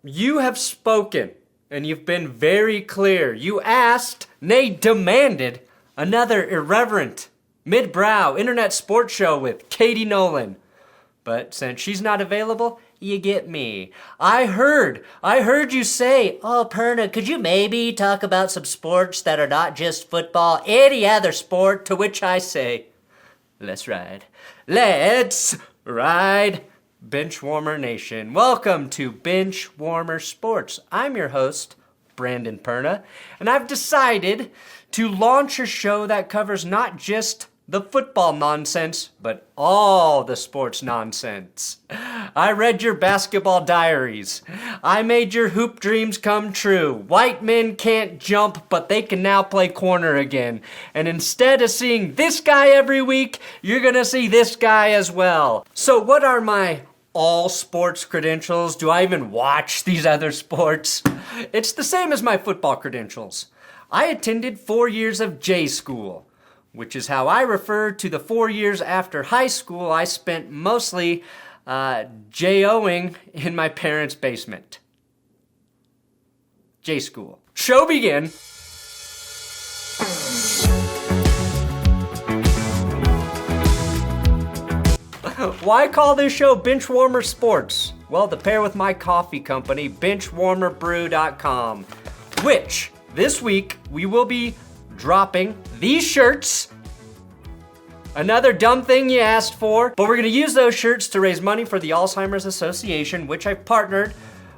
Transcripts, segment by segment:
You have spoken, and you've been very clear. You asked, nay, demanded, another irreverent, mid-brow internet sports show with Katie Nolan. But since she's not available, you get me. I heard you say, oh, Perna, could you maybe talk about some sports that are not just football, any other sport? To which I say, let's ride. Let's ride. Benchwarmer Nation. Welcome to Benchwarmer Sports. I'm your host, Brandon Perna, and I've decided to launch a show that covers not just the football nonsense, but all the sports nonsense. I read your basketball diaries. I made your hoop dreams come true. White men can't jump, but they can now play corner again. And instead of seeing this guy every week, you're gonna see this guy as well. So what are my all sports credentials? Do I even watch these other sports? It's the same as my football credentials. I attended 4 years of J school, which is how I refer to the 4 years after high school I spent mostly J-O-ing in my parents' basement. J school. Show begin. Why call this show Benchwarmer Sports? Well, to pair with my coffee company, BenchwarmerBrew.com, which this week we will be dropping these shirts. Another dumb thing you asked for, but we're gonna use those shirts to raise money for the Alzheimer's Association, which I've partnered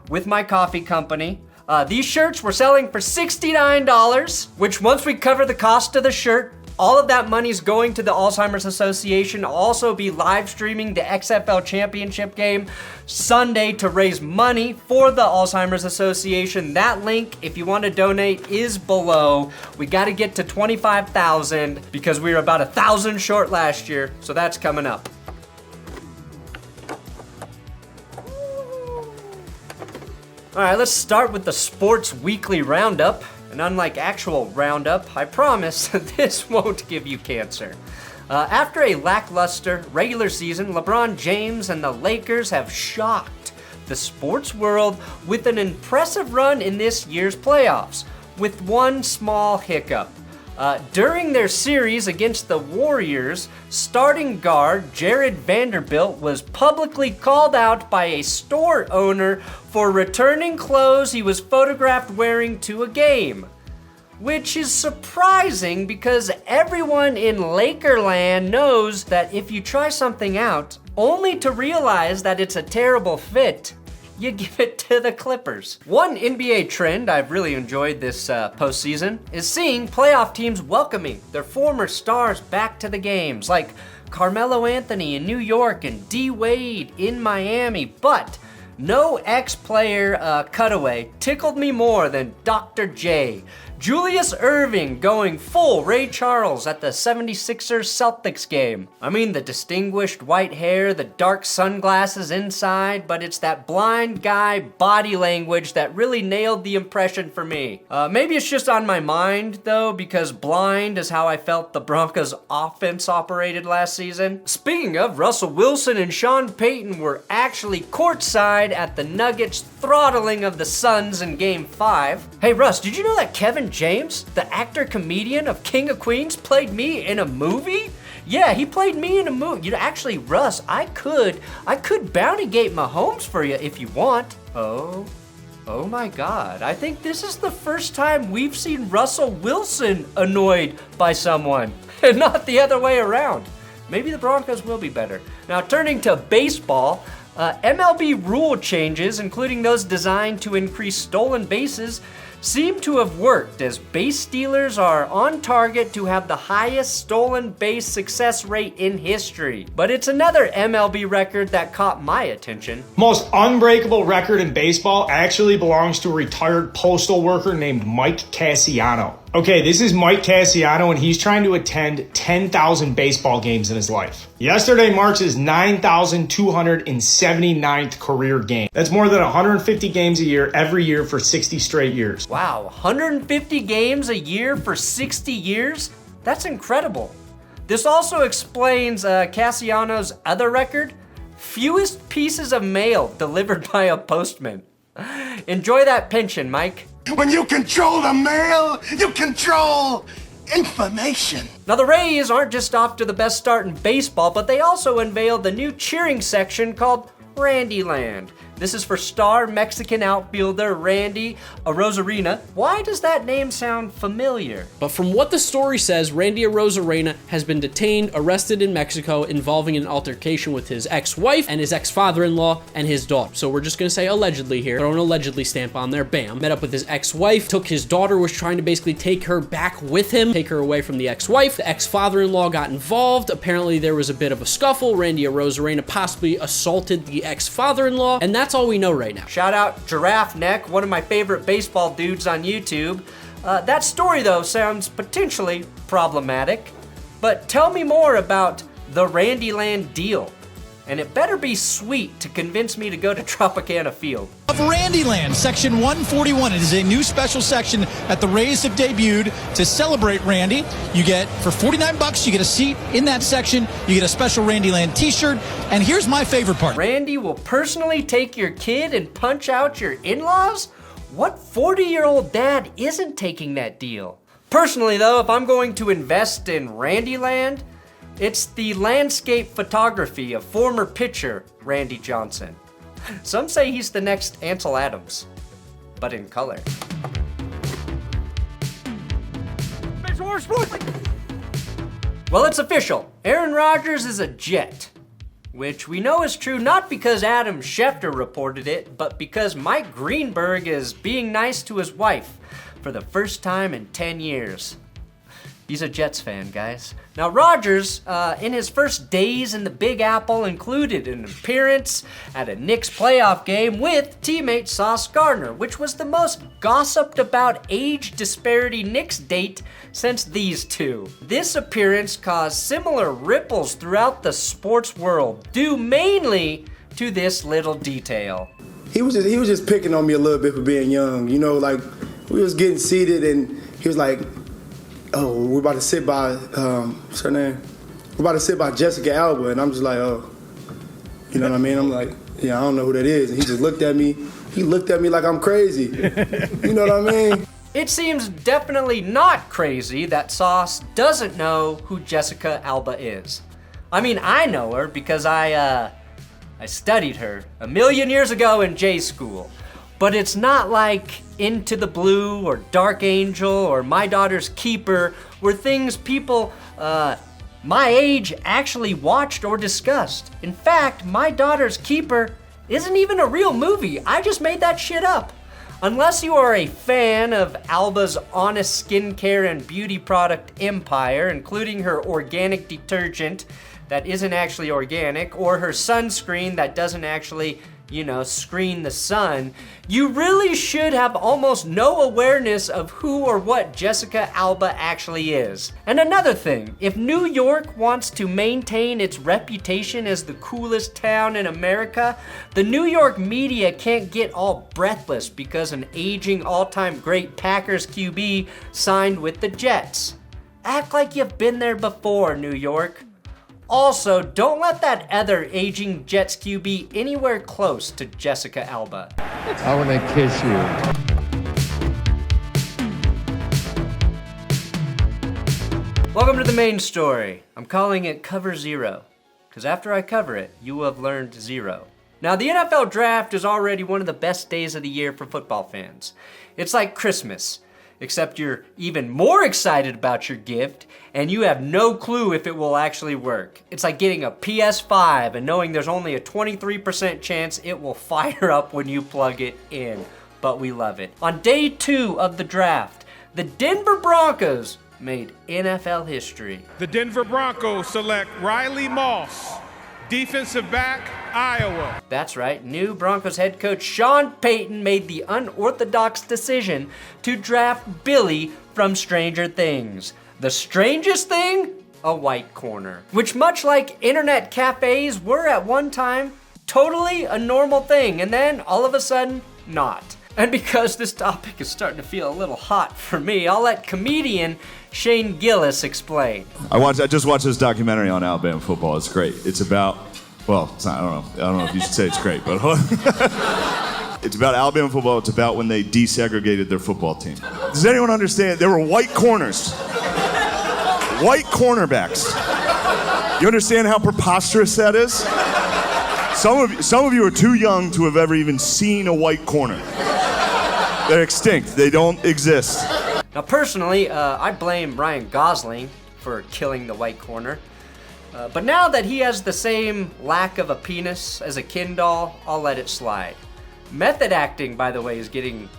with my coffee company. These shirts we're selling for $69, which once we cover the cost of the shirt, all of that money's going to the Alzheimer's Association. I'll also be live streaming the XFL Championship game Sunday to raise money for the Alzheimer's Association. That link, if you want to donate, is below. We got to get to 25,000 because we were about 1,000 short last year, so that's coming up. All right, let's start with the Sports Weekly Roundup. And unlike actual Roundup, I promise this won't give you cancer. After a lackluster regular season, LeBron James and the Lakers have shocked the sports world with an impressive run in this year's playoffs, with one small hiccup. During their series against the Warriors, starting guard Jared Vanderbilt was publicly called out by a store owner for returning clothes he was photographed wearing to a game. Which is surprising because everyone in Lakerland knows that if you try something out, only to realize that it's a terrible fit, you give it to the Clippers. One NBA trend I've really enjoyed this postseason is seeing playoff teams welcoming their former stars back to the games, like Carmelo Anthony in New York and D. Wade in Miami. But no ex-player cutaway tickled me more than Dr. J. Julius Erving going full Ray Charles at the 76ers Celtics game. I mean, the distinguished white hair, the dark sunglasses inside, but it's that blind guy body language that really nailed the impression for me. Maybe it's just on my mind, though, because blind is how I felt the Broncos offense operated last season. Speaking of, Russell Wilson and Sean Payton were actually courtside at the Nuggets throttling of the Suns in Game 5. Hey, Russ, did you know that Kevin James, the actor-comedian of King of Queens, played me in a movie? Yeah, he played me in a movie. You know, actually, Russ, I could bounty gate Mahomes for you if you want. Oh my God. I think this is the first time we've seen Russell Wilson annoyed by someone, and not the other way around. Maybe the Broncos will be better. Now, turning to baseball, MLB rule changes, including those designed to increase stolen bases, seem to have worked, as base stealers are on target to have the highest stolen base success rate in history. But it's another MLB record that caught my attention. Most unbreakable record in baseball actually belongs to a retired postal worker named Mike Cassiano. Okay, this is Mike Cassiano, and he's trying to attend 10,000 baseball games in his life. Yesterday marks his 9,279th career game. That's more than 150 games a year every year for 60 straight years. Wow, 150 games a year for 60 years? That's incredible. This also explains Cassiano's other record, fewest pieces of mail delivered by a postman. Enjoy that pension, Mike. When you control the mail, you control information. Now, the Rays aren't just off to the best start in baseball, but they also unveiled the new cheering section called Randyland. This is for star Mexican outfielder Randy Arozarena. Why does that name sound familiar? But from what the story says, Randy Arozarena has been detained, arrested in Mexico, involving an altercation with his ex-wife and his ex-father-in-law and his daughter. So we're just gonna say allegedly here. Throw an allegedly stamp on there, bam. Met up with his ex-wife, took his daughter, was trying to basically take her back with him, take her away from the ex-wife. The ex-father-in-law got involved. Apparently there was a bit of a scuffle. Randy Arozarena possibly assaulted the ex-father-in-law, and that's all we know right now. Shout out Giraffe Neck, one of my favorite baseball dudes on YouTube. That story, though, sounds potentially problematic. But tell me more about the Randyland deal. And it better be sweet to convince me to go to Tropicana Field. Of Randyland, Section 141. It is a new special section that the Rays have debuted to celebrate Randy. You get, for $49, you get a seat in that section. You get a special Randyland t-shirt. And here's my favorite part. Randy will personally take your kid and punch out your in-laws? What 40-year-old dad isn't taking that deal? Personally, though, if I'm going to invest in Randyland, it's the landscape photography of former pitcher Randy Johnson. Some say he's the next Ansel Adams, but in color. Benchwarmer Sports! Well, it's official. Aaron Rodgers is a Jet, which we know is true not because Adam Schefter reported it, but because Mike Greenberg is being nice to his wife for the first time in 10 years. He's a Jets fan, guys. Now, Rodgers, in his first days in the Big Apple, included an appearance at a Knicks playoff game with teammate Sauce Gardner, which was the most gossiped about age disparity Knicks date since these two. This appearance caused similar ripples throughout the sports world, due mainly to this little detail. He was just picking on me a little bit for being young. You know, like, we was getting seated and he was like, oh, we're about to sit by, what's her name? We're about to sit by Jessica Alba. And I'm just like, oh, you know what I mean? I'm like, yeah, I don't know who that is. And he just looked at me. He looked at me like I'm crazy. You know what I mean? It seems definitely not crazy that Sauce doesn't know who Jessica Alba is. I mean, I know her because I studied her a million years ago in J school. But it's not like Into the Blue or Dark Angel or My Daughter's Keeper, where things people my age actually watched or discussed. In fact, My Daughter's Keeper isn't even a real movie. I just made that shit up. Unless you are a fan of Alba's honest skincare and beauty product empire, including her organic detergent that isn't actually organic, or her sunscreen that doesn't actually, screen the sun, you really should have almost no awareness of who or what Jessica Alba actually is. And another thing, if New York wants to maintain its reputation as the coolest town in America, the New York media can't get all breathless because an aging all-time great Packers QB signed with the Jets. Act like you've been there before, New York. Also, don't let that other aging Jets QB anywhere close to Jessica Alba. I want to kiss you. Welcome to the main story. I'm calling it Cover Zero, because after I cover it, you will have learned zero. Now, the NFL Draft is already one of the best days of the year for football fans. It's like Christmas, except you're even more excited about your gift, and you have no clue if it will actually work. It's like getting a PS5 and knowing there's only a 23% chance it will fire up when you plug it in. But we love it. On day 2 of the draft, the Denver Broncos made NFL history. The Denver Broncos select Riley Moss, defensive back, Iowa. That's right, new Broncos head coach Sean Payton made the unorthodox decision to draft Billy from Stranger Things. The strangest thing? A white corner. Which, much like internet cafes, were at one time totally a normal thing, and then all of a sudden, not. And because this topic is starting to feel a little hot for me, I'll let comedian Shane Gillis explain. I just watched this documentary on Alabama football. It's great. It's about, well, it's not, I don't know if you should say it's great, but It's about Alabama football. It's about when they desegregated their football team. Does anyone understand? There were white corners. White cornerbacks. You understand how preposterous that is? Some of you are too young to have ever even seen a white corner. They're extinct. They don't exist. Now, personally, I blame Ryan Gosling for killing the white corner. But now that he has the same lack of a penis as a Ken doll, I'll let it slide. Method acting, by the way, is getting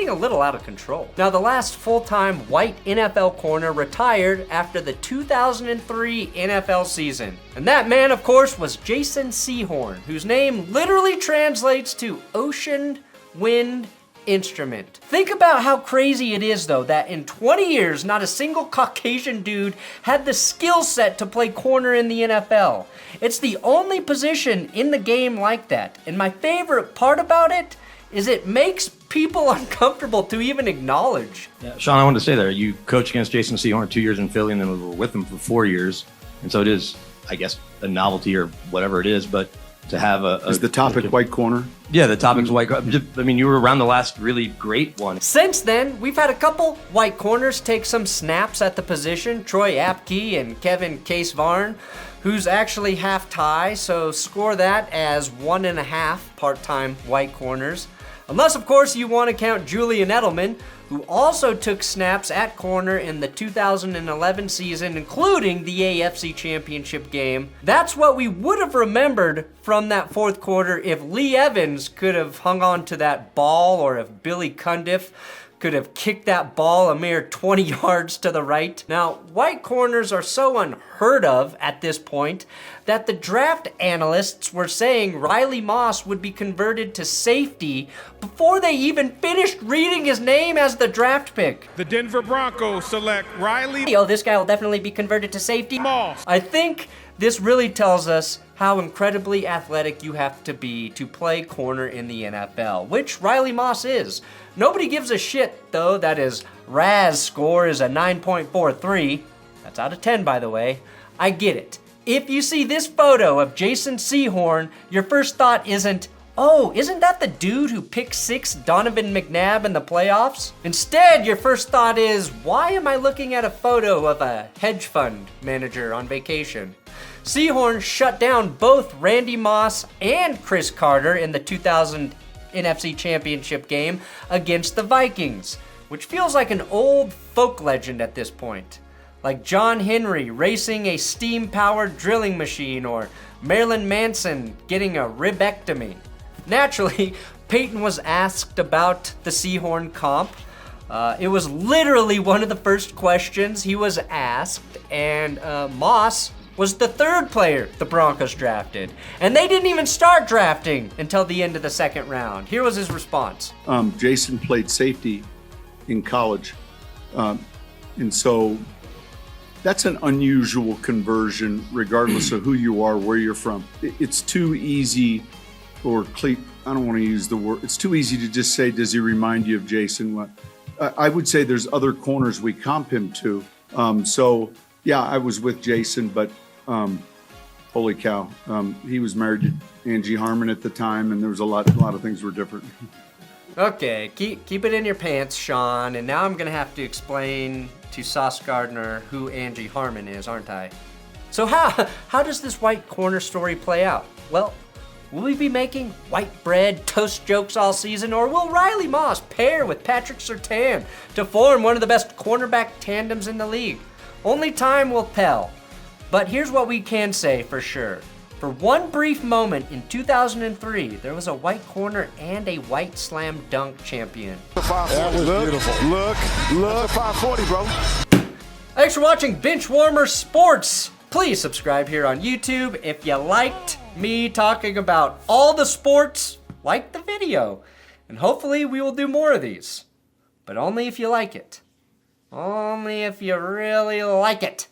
a little out of control. Now, the last full-time white NFL corner retired after the 2003 NFL season. And that man, of course, was Jason Sehorn, whose name literally translates to ocean wind instrument. Think about how crazy it is, though, that in 20 years, not a single Caucasian dude had the skill set to play corner in the NFL. It's the only position in the game like that. And my favorite part about it is it makes people uncomfortable to even acknowledge. Yeah, Sean, I wanted to say there, you coached against Jason Sehorn 2 years in Philly, and then we were with him for 4 years. And so it is, I guess, a novelty or whatever it is, but to have Is the topic white corner? Yeah, the topic's white. I mean, you were around the last really great one. Since then, we've had a couple white corners take some snaps at the position. Troy Apke and Kevin Case-Varn, who's actually half Thai, so score that as 1.5 part-time white corners. Unless, of course, you want to count Julian Edelman, who also took snaps at corner in the 2011 season, including the AFC Championship game. That's what we would have remembered from that fourth quarter if Lee Evans could have hung on to that ball, or if Billy Cundiff could have kicked that ball a mere 20 yards to the right. Now, white corners are so unheard of at this point that the draft analysts were saying Riley Moss would be converted to safety before they even finished reading his name as the draft pick. The Denver Broncos select Riley. Oh, this guy will definitely be converted to safety. Moss. I think this really tells us how incredibly athletic you have to be to play corner in the NFL, which Riley Moss is. Nobody gives a shit, though, that his RAS score is a 9.43. That's out of 10, by the way. I get it. If you see this photo of Jason Sehorn, your first thought isn't, oh, isn't that the dude who picked 6 Donovan McNabb in the playoffs? Instead, your first thought is, why am I looking at a photo of a hedge fund manager on vacation? Sehorn shut down both Randy Moss and Chris Carter in the 2000 NFC Championship game against the Vikings, which feels like an old folk legend at this point. Like John Henry racing a steam-powered drilling machine, or Marilyn Manson getting a ribectomy. Naturally, Payton was asked about the Sehorn comp. It was literally one of the first questions he was asked, and Moss was the third player the Broncos drafted. And they didn't even start drafting until the end of the second round. Here was his response. Jason played safety in college. And so that's an unusual conversion, regardless of who you are, where you're from. It's too easy, I don't want to use the word, it's too easy to just say, does he remind you of Jason? I would say there's other corners we comp him to. So yeah, I was with Jason, but holy cow, he was married to Angie Harmon at the time, and there was a lot of things were different. Okay, keep it in your pants, Sean. And now I'm gonna have to explain to Sauce Gardner who Angie Harmon is, aren't I? So how does this white corner story play out? Well, will we be making white bread toast jokes all season, or will Riley Moss pair with Patrick Surtain to form one of the best cornerback tandems in the league? Only time will tell. But here's what we can say for sure. For one brief moment in 2003, there was a white corner and a white slam dunk champion. That was beautiful. Look, 540, bro. Thanks for watching Benchwarmer Sports. Please subscribe here on YouTube. If you liked me talking about all the sports, like the video. And hopefully we will do more of these. But only if you like it. Only if you really like it.